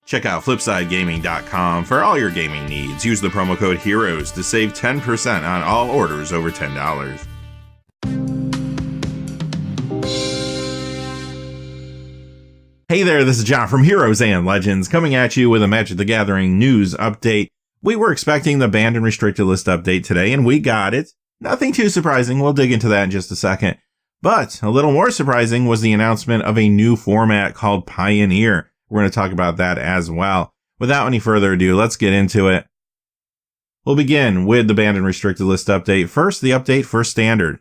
Check out FlipsideGaming.com for all your gaming needs. Use the promo code HEROES to save 10% on all orders over $10. Hey there, this is John from Heroes and Legends, coming at you with a Magic the Gathering news update. We were expecting the banned and restricted list update today, and we got it. Nothing too surprising, we'll dig into that in just a second. But a little more surprising was the announcement of a new format called Pioneer. We're going to talk about that as well. Without any further ado, let's get into it. We'll begin with the banned and restricted list update. First, the update for Standard.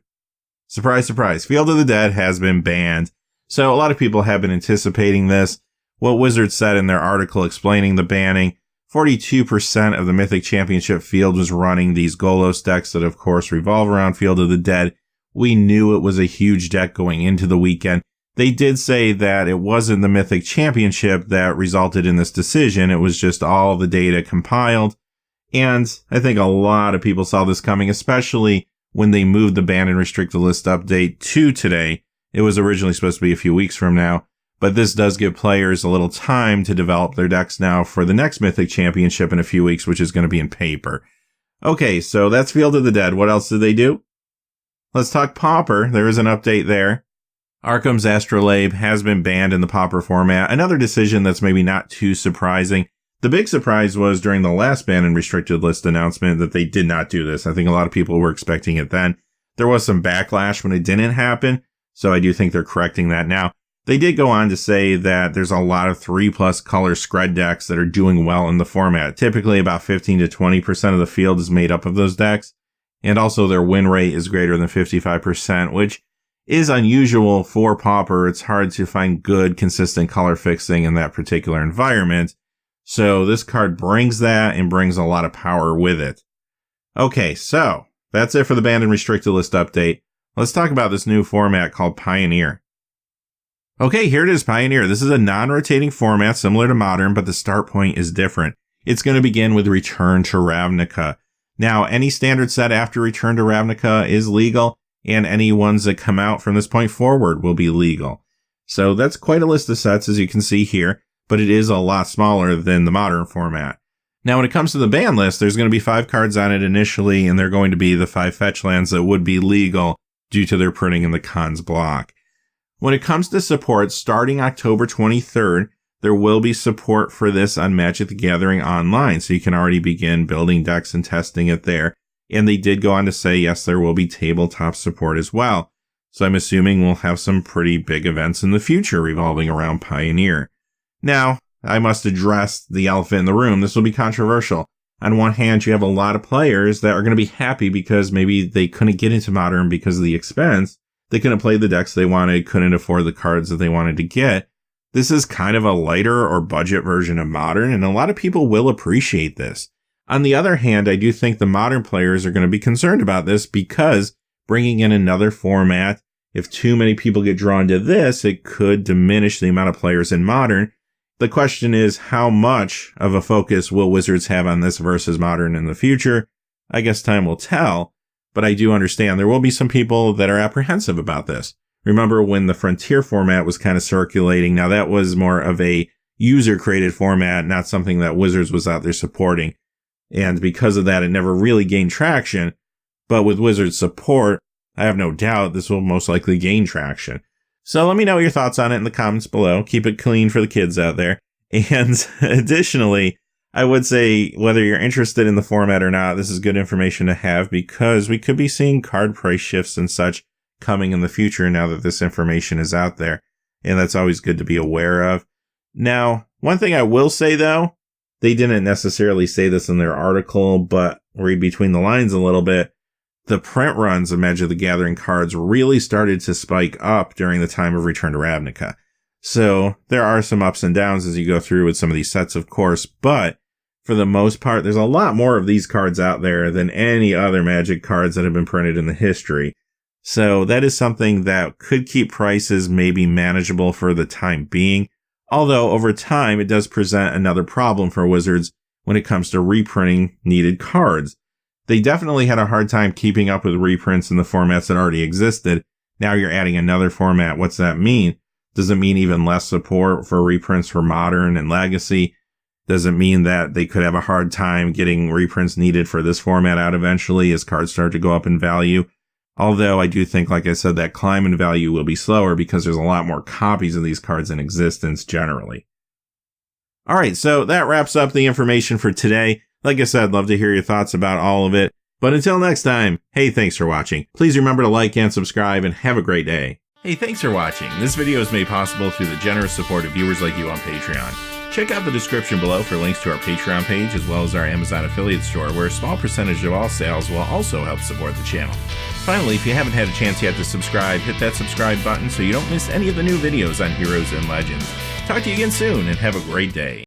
Surprise, surprise, Field of the Dead has been banned. So a lot of people have been anticipating this. What Wizards said in their article explaining the banning, 42% of the Mythic Championship field was running these Golos decks that of course revolve around Field of the Dead. We knew it was a huge deck going into the weekend. They did say that it wasn't the Mythic Championship that resulted in this decision. It was just all the data compiled. And I think a lot of people saw this coming, especially when they moved the banned and restricted list update to today. It was originally supposed to be a few weeks from now, but this does give players a little time to develop their decks now for the next Mythic Championship in a few weeks, which is going to be in paper. Okay, so that's Field of the Dead. What else did they do? Let's talk Pauper. There is an update there. Arkham's Astrolabe has been banned in the Pauper format. Another decision that's maybe not too surprising. The big surprise was during the last banned and restricted list announcement that they did not do this. I think a lot of people were expecting it then. There was some backlash when it didn't happen, so I do think they're correcting that now. They did go on to say that there's a lot of 3+ color Skred decks that are doing well in the format. Typically about 15 to 20% of the field is made up of those decks. And also their win rate is greater than 55%, which is unusual for Pauper. It's hard to find good, consistent color fixing in that particular environment. So this card brings that and brings a lot of power with it. Okay, so that's it for the banned and restricted list update. Let's talk about this new format called Pioneer. Okay, here it is, Pioneer. This is a non-rotating format similar to Modern, but the start point is different. It's going to begin with Return to Ravnica. Now, any standard set after Return to Ravnica is legal, and any ones that come out from this point forward will be legal. So that's quite a list of sets, as you can see here, but it is a lot smaller than the Modern format. Now, when it comes to the ban list, there's going to be 5 cards on it initially, and they're going to be the 5 fetch lands that would be legal due to their printing in the Khans block. When it comes to support, starting October 23rd, there will be support for this on Magic the Gathering Online, so you can already begin building decks and testing it there. And they did go on to say, yes, there will be tabletop support as well. So I'm assuming we'll have some pretty big events in the future revolving around Pioneer. Now, I must address the elephant in the room. This will be controversial. On one hand, you have a lot of players that are going to be happy because maybe they couldn't get into Modern because of the expense. They couldn't play the decks they wanted, couldn't afford the cards that they wanted to get. This is kind of a lighter or budget version of Modern, and a lot of people will appreciate this. On the other hand, I do think the Modern players are going to be concerned about this because bringing in another format, if too many people get drawn to this, it could diminish the amount of players in Modern. The question is, how much of a focus will Wizards have on this versus Modern in the future? I guess time will tell, but I do understand there will be some people that are apprehensive about this. Remember when the Frontier format was kind of circulating? Now that was more of a user-created format, not something that Wizards was out there supporting. And because of that, it never really gained traction. But with Wizards support, I have no doubt this will most likely gain traction. So let me know your thoughts on it in the comments below. Keep it clean for the kids out there. And additionally, I would say whether you're interested in the format or not, this is good information to have because we could be seeing card price shifts and such coming in the future now that this information is out there. And that's always good to be aware of. Now, one thing I will say though, they didn't necessarily say this in their article, but read between the lines a little bit. The print runs of Magic the Gathering cards really started to spike up during the time of Return to Ravnica. So there are some ups and downs as you go through with some of these sets, of course, but for the most part, there's a lot more of these cards out there than any other Magic cards that have been printed in the history. So that is something that could keep prices maybe manageable for the time being. Although over time, it does present another problem for Wizards when it comes to reprinting needed cards. They definitely had a hard time keeping up with reprints in the formats that already existed. Now you're adding another format. What's that mean? Does it mean even less support for reprints for Modern and Legacy? Doesn't mean that they could have a hard time getting reprints needed for this format out eventually as cards start to go up in value. Although I do think, like I said, that climb in value will be slower because there's a lot more copies of these cards in existence generally. Alright, so that wraps up the information for today. Like I said, love to hear your thoughts about all of it. But until next time, hey, thanks for watching. Please remember to like and subscribe and have a great day. Hey, thanks for watching. This video is made possible through the generous support of viewers like you on Patreon. Check out the description below for links to our Patreon page as well as our Amazon affiliate store, where a small percentage of all sales will also help support the channel. Finally, if you haven't had a chance yet to subscribe, hit that subscribe button so you don't miss any of the new videos on Heroes and Legends. Talk to you again soon and have a great day.